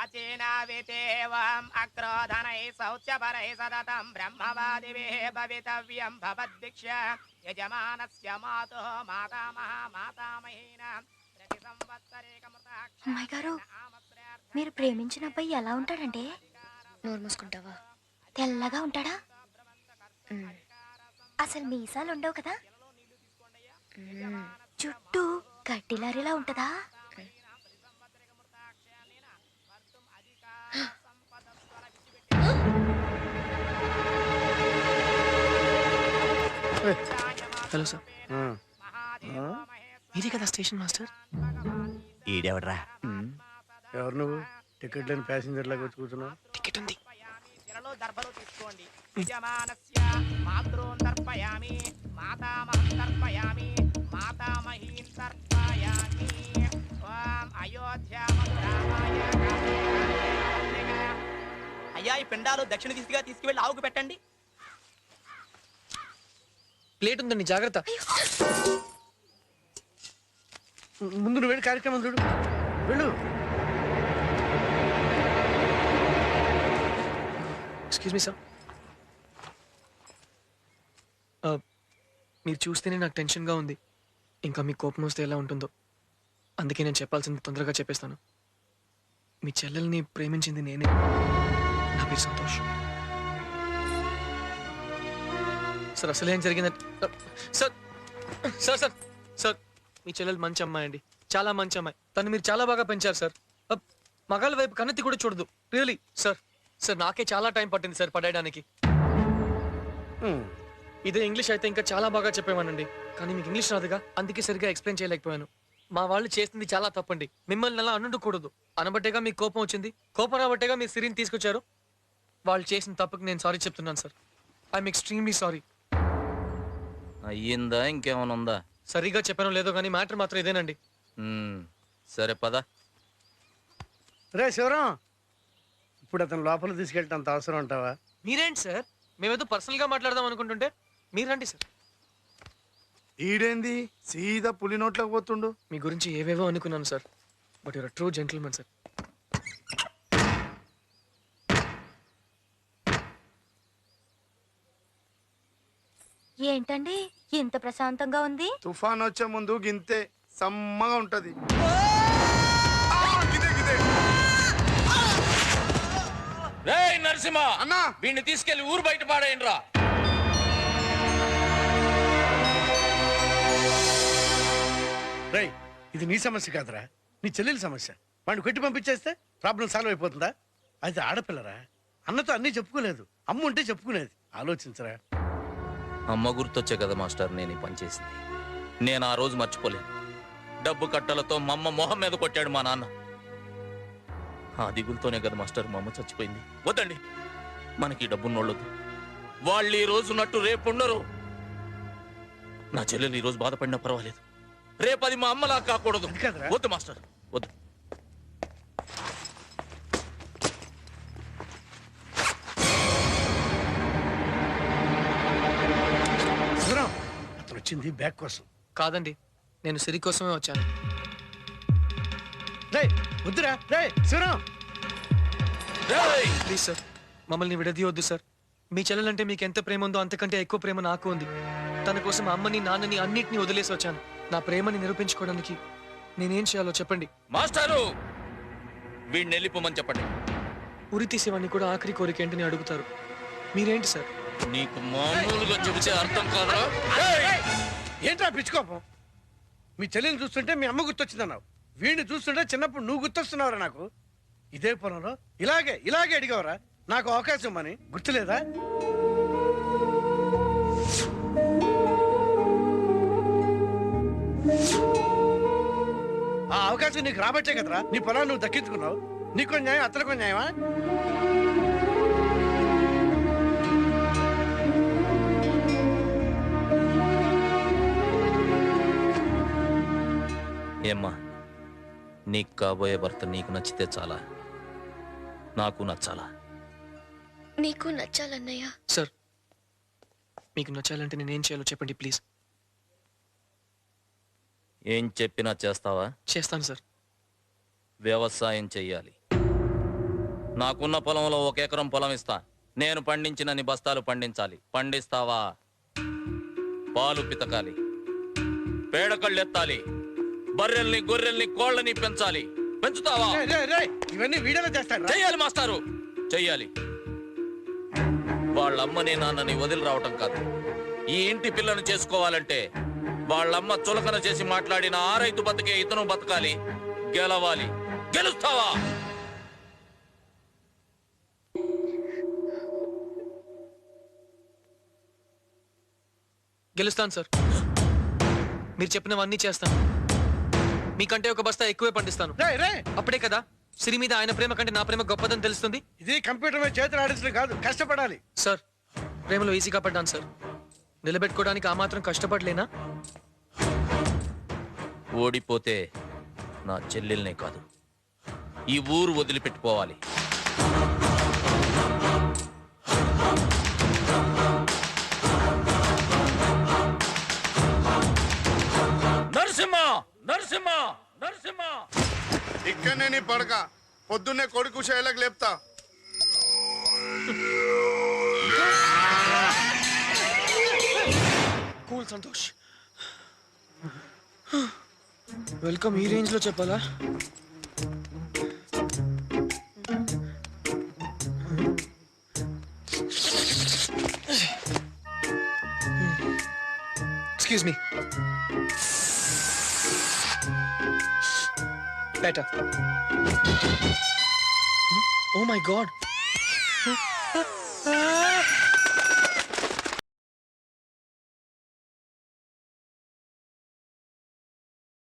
ప్రాచీనావితేవం అక్రోధనై శౌచ్యపరై సతతం బ్రహ్మవాదిభిః భవితవ్యం భవద్భిక్ష యజమానస్య మాతుః మాతామహ మాతామహీనాం ప్రతి సంవత్సరేకమృతాక్ష. అమ్మాయి గారు, మీరు ప్రేమించిన అబ్బాయి ఎలా ఉంటాడంటే? నోరు మూసుకుంటావా? తెల్లగా ఉంటాడా? అసలు మీసాలు ఉండవు కదా? చుట్టూ గడ్డిలారిలా ఉంటదా? హలో సార్, మీరే కదా స్టేషన్ మాస్టర్? ఈడెవడ్రా? ఎవరు నువ్వు? టికెట్ లేని ప్యాసింజర్ లాగా వచ్చి కూర్చున్నావు. టికెట్ ఉంది. దర్భలు తీసుకోండి. యజమానస్య మాతృం తర్పయామి మాతామహం తర్పయామి మాతామహీం తర్పయామి. ఓం అయోధ్య మధురామాయ. అయ్యా, ఈ పిండాలు దక్షిణ దిశగా తీసుకువెళ్ళి ఆవుకు పెట్టండి. ప్లేట్ ఉందండి, జాగ్రత్త. ముందు నువ్వు వెళ్ళి కార్యక్రమం చూడు. వెళ్ళు. ఎక్స్క్యూజ్ మీ సార్, మీరు చూస్తేనే నాకు టెన్షన్గా ఉంది. ఇంకా మీకు కోపం వస్తే ఎలా ఉంటుందో, అందుకే నేను చెప్పాల్సింది తొందరగా చెప్పేస్తాను. మీ చెల్లెల్ని ప్రేమించింది నేనే. నా పేరు సంతోష్. సార్, అసలు ఏం జరిగిందంటే సార్ సార్ సార్ సార్ మీ చెల్లెలు మంచి అమ్మాయి అండి, చాలా మంచి అమ్మాయి. తను మీరు చాలా బాగా పెంచారు సార్. మగాళ్ళ వైపు కన్నెత్తి కూడా చూడదు. Really sir. సార్, నాకే చాలా టైం పట్టింది సార్ పడేయడానికి. ఇదే ఇంగ్లీష్ అయితే ఇంకా చాలా బాగా చెప్పేవానండి, కానీ మీకు ఇంగ్లీష్ రాదుగా, అందుకే సరిగా ఎక్స్ప్లెయిన్ చేయలేకపోయాను. మా వాళ్ళు చేసింది చాలా తప్పండి. మిమ్మల్ని అలా అనుకోకూడదు. అనబట్టేగా మీకు కోపం వచ్చింది, కోపం రాబట్టేగా మీ సిరిని తీసుకొచ్చారు. వాళ్ళు చేసిన తప్పుకి నేను సారీ చెప్తున్నాను సార్. I'm extremely sorry. అయ్యిందా? ఇంకేమైనా ఉందా? సరిగా చెప్పానో లేదో కానీ మ్యాటర్ మాత్రం ఇదేనండి. సరే పద. రే శివరాం, ఇప్పుడు అతను లోపల తీసుకెళ్ళటం అంత అవసరం అంటావా? మీరేంటి సార్, మేమేదో పర్సనల్గా మాట్లాడదాం అనుకుంటుంటే మీరండి సార్. ఈడేంది సీదా పులి నోట్లోకి పోతుండు? మీ గురించి ఏవేవో అనుకున్నాను sir, but your true gentleman sir. ఏంటండి ఇంత ప్రశాంతంగా ఉంది? తుఫాన్ వచ్చే ముందు గింతే సమ్మగా ఉంటది. రేయ్ నరసింహ, అన్నా, వీడిని తీసుకెళ్లి ఊరు బయట పాడేయండి రా. రేయ్, ఇది నీ సమస్య కాదురా, నీ చెల్లెలి సమస్య. వాడిని కొట్టి పంపించేస్తే ప్రాబ్లం సాల్వ్ అయిపోతుందా? అది ఆడపిల్లరా, అన్నతో అన్నీ చెప్పుకోలేదు. అమ్మ ఉంటే చెప్పుకునేది. ఆలోచించరా. అమ్మ గుర్తొచ్చే కదా మాస్టర్ నేను ఈ పని చేసింది. నేను ఆ రోజు మర్చిపోలేను. డబ్బు కట్టలతో మా అమ్మ మొహం మీద కొట్టాడు మా నాన్న. ఆ దిగులతోనే కదా మాస్టర్ మా అమ్మ చచ్చిపోయింది. వద్దండి, మనకి డబ్బున్నోళ్ళొద్దు. వాళ్ళు ఈ రోజు ఉన్నట్టు రేపు ఉండరు. నా చెల్లెలు ఈ రోజు బాధపడినా పర్వాలేదు, రేపు అది మా అమ్మలా కాకూడదు. వద్దు మాస్టర్, వద్దు. అతను వచ్చింది బ్యాగ్ కోసం కాదండి, నేను సిరి కోసమే వచ్చాను. రేయ్ వద్దురా, రేయ్ శివరాం. ప్లీజ్ సార్, మమ్మల్ని విడదీయొద్దు సార్. మీ చెల్లెలంటే మీకు ఎంత ప్రేమ ఉందో అంతకంటే ఎక్కువ ప్రేమ నాకు ఉంది. తన కోసం అమ్మని నాన్నని అన్నిటినీ వదిలేసి వచ్చాను. నా ప్రేమని నిరూపించుకోవడానికి నేనేం చేయాలో చెప్పండి. మాస్టారు, వీడిని వెళ్ళిపోమని చెప్పండి. ఉరి తీసేవాడిని కూడా ఆఖరి కోరిక ఏంటని అడుగుతారు. మీరేంటి సార్? నీకు మామూలుగా చెబితే అర్థం కాదా? ఏంట్రా పిచ్చుకోపం? మీ చెల్లిని చూస్తుంటే మీ అమ్మ గుర్తొచ్చిందన్నావు, వీడిని చూస్తుంటే చిన్నప్పుడు నువ్వు గుర్తొస్తున్నావురా నాకు. ఇదే పొలంలో ఇలాగే అడిగావరా నాకు అవకాశం అని, గుర్తులేదా? ఆ అవకాశం నీకు రాబట్టే కదరా నీ పొలాన్ని నువ్వు దక్కించుకున్నావు. నీకో న్యాయం, అతనికో న్యాయమా? ఏమ్మా, నీకు కాబోయే భర్త నీకు నచ్చితే చాలా, నాకు నచ్చాలా? నీకు నచ్చాలన్నయ్య. సార్, మీకు నచ్చాలంటే నేనేం చేయాలో చెప్పండి ప్లీజ్. ఏం చెప్పినా చేస్తావా? చేస్తాను సార్. వ్యవసాయం చెయ్యాలి. నాకున్న పొలంలో 1 ఎకరం పొలం ఇస్తా. నేను పండించినన్ని బస్తాలు పండించాలి. పండిస్తావా? పాలు పితకాలి, పేడకళ్ళెత్తాలి, బర్రెల్ని గొర్రెల్ని కోళ్ళని పెంచాలి. పెంచుతావా? ఇవన్నీ వీడియోలో చేస్తాడు. చెయ్యాలి మాస్టారు, చెయ్యాలి. వాళ్ళమ్మని నాన్నని వదిలి రావటం కాదు, ఈ ఇంటి పిల్లను చేసుకోవాలంటే వాళ్ళమ్మ చులకన చేసి మాట్లాడిన ఆ రైతు బతికే ఇతను బతకాలి, గెలవాలి. గెలుస్తావా? గెలుస్తాను సార్. మీరు చెప్పినవన్నీ చేస్తాను. మీకంటే 1 బస్తా ఎక్కువే పండిస్తాను. అప్పుడే కదా సిరి మీద ఆయన ప్రేమ కంటే నా ప్రేమ గొప్పదని తెలుస్తుంది. ఇది కంప్యూటర్ మీద చేతులు ఆడించడం కాదు, కష్టపడాలి. సార్, ప్రేమలో ఈజీగా పడ్డాను సార్. నిలబెట్టుకోవడానికి ఆ మాత్రం కష్టపడలేనా? ఓడిపోతే నా చెల్లెల్నే కాదు, ఈ ఊరు వదిలిపెట్టుకోవాలి. నరసింహ, నరసింహ, నరసింహ! ఇక్కడనే నీ పడక. పొద్దున్నే కొడుకు శైలకు లేపుతా. కూల్ సంతోష్. వెల్కమ్ ఈ రేంజ్ లో చెప్పాలా? Excuse me. Better. Oh my God.